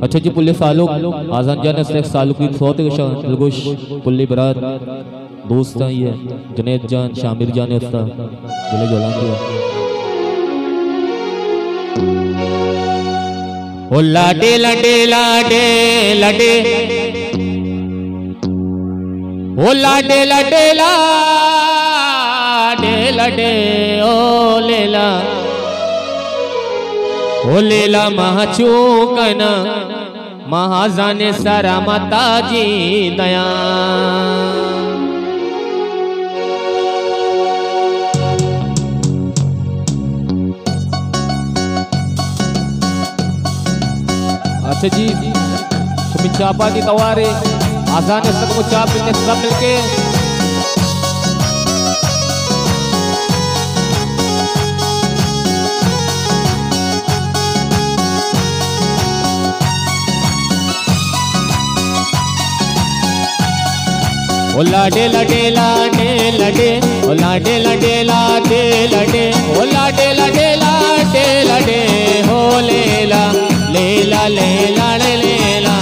अच्छा जी पुल्ले सालुक आजान जान से सालुक की सोते लगुश पुल्ले बरात दोस्त ये जुनेद जान शामिर जान उस्ता दिले जलान दिया ओ लाडे लाडे लाडे लाडे ओ लाडे लाडे लाडे लाडे ओ लेला महाचूकना महाजाने सारा माता जी दया अच्छा जी तुम्हें चापा दी तवारे आजाने सब को चाप ने सब मिलके ओ लाडे लाडे लाडे लाडे ओ लाडे लाडे लाडे लाडे ओ लाडे लाडे लाडे लाडे हो लेला लेला लेला लेला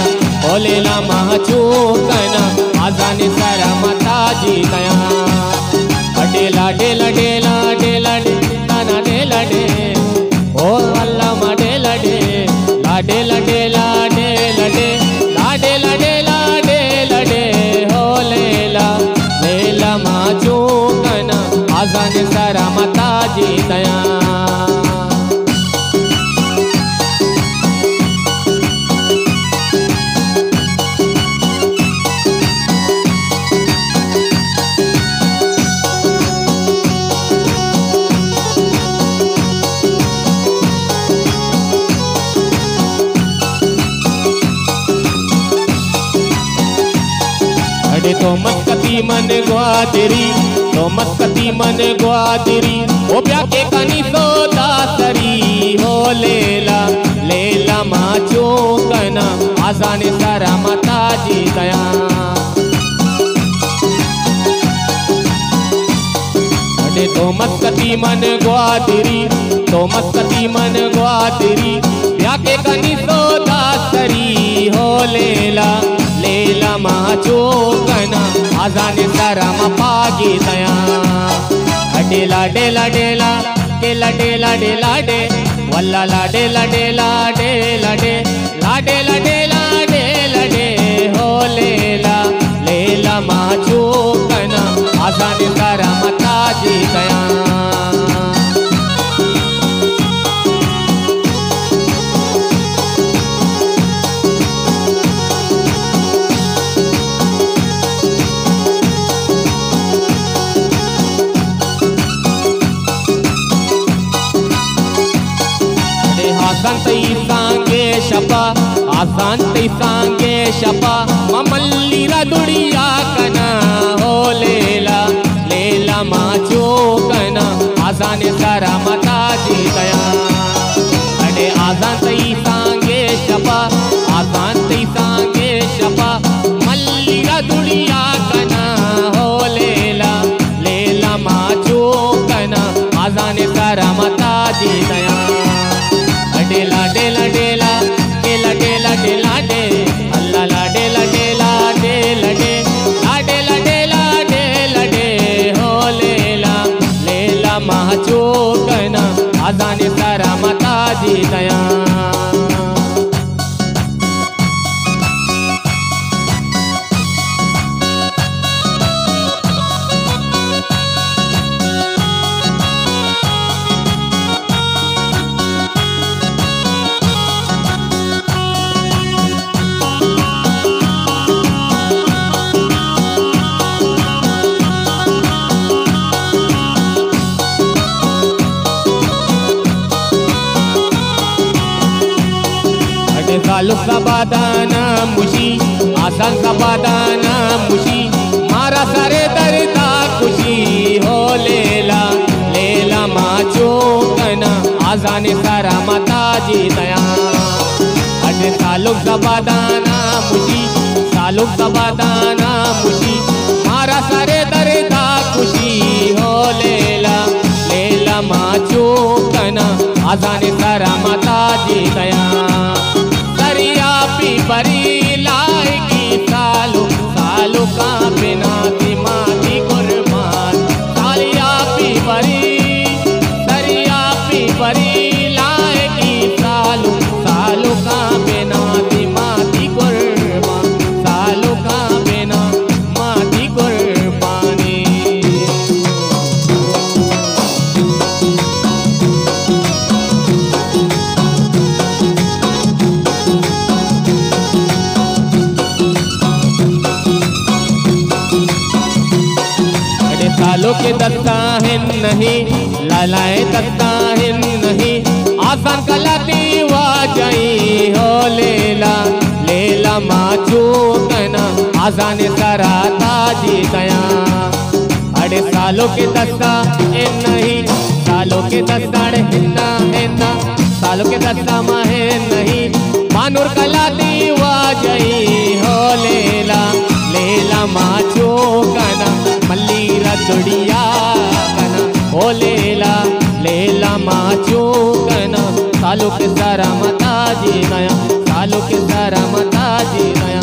ओ लेला महाचूकना आजाने सारा माता जी दया अडे लाडे लाडे लाडे लाडे नाना डे लाडे ओ अल्लाह माडे लाडे लाडे लाडे लाडे लाडे लाडे लाडे लाडे लाडे हो लेला लेला माचूकना आजाने सारा माता जी दया तो मस्कती मन ग्वादरी तो मस्कती मन ग्वादरी ओ ब्याके कनी सोदा सरी हो लेला लेला माचूकना आजाने सारा माता जी दया अरे तो मस्कती मन ग्वादरी तो मस्कती मन ग्वादरी ब्याके कनी सोदा सरी हो लेला लेला माचूकना आजाने सारा मापागी दया अडे लाडे लाडे लाडे लाडे लाडे लाडे वल्ला लाडे लाडे लाडे लाडे लाडे लाडे लाडे लाडे हो लेला लेला माचूकना आजाने सारा माता जी दया आसांते सांगे शपा ममल्लीरा दुड़िया कना हो लेला लेला माचूकना आजाने सारा माता जी दया अरे आसांते सांगे शपा आसांते सांगे शपा मल्लीरा दुड़िया कना हो लेला लेला माचूकना आजाने सारा माता जी दया अडे लाडे लाडे लाडे लाडे लाडे अल्लाह लाडे लाडे लाडे लाडे लाडे लाडे लाडे लाडे हो लेला लेला माचूकना आजाने सारा माता जी दया सालुक सबादाना मुशी आसान सबादाना मुशी मारा सारे दर्दा खुशी हो लेला लेला माचूकना आजाने सारा माता जी दया अरे सालुक सबादाना मुशी सालुक सबादाना मुशी मारा सारे दर्दा खुशी हो लेला लेला माचूकना आजाने सारा माता जी दया सालों के दस्ता है नहीं, लालाए दस्ता है नहीं, आसान कलाती वाजई हो लेला लेला माचू कना आसान सरा ताजी तया। अरे सालों के दस्ता है नहीं, सालों के दस्ता हिन्ना हिन्ना, सालों के दस्ता माहे नहीं, मानूर कलाती वाजई हो लेला लेला माचू कना मल्ली रतुड़िया कना हो लेला लेला माचू कना। सालों के सारा मता जी नया, सालों के सारा मता जी नया।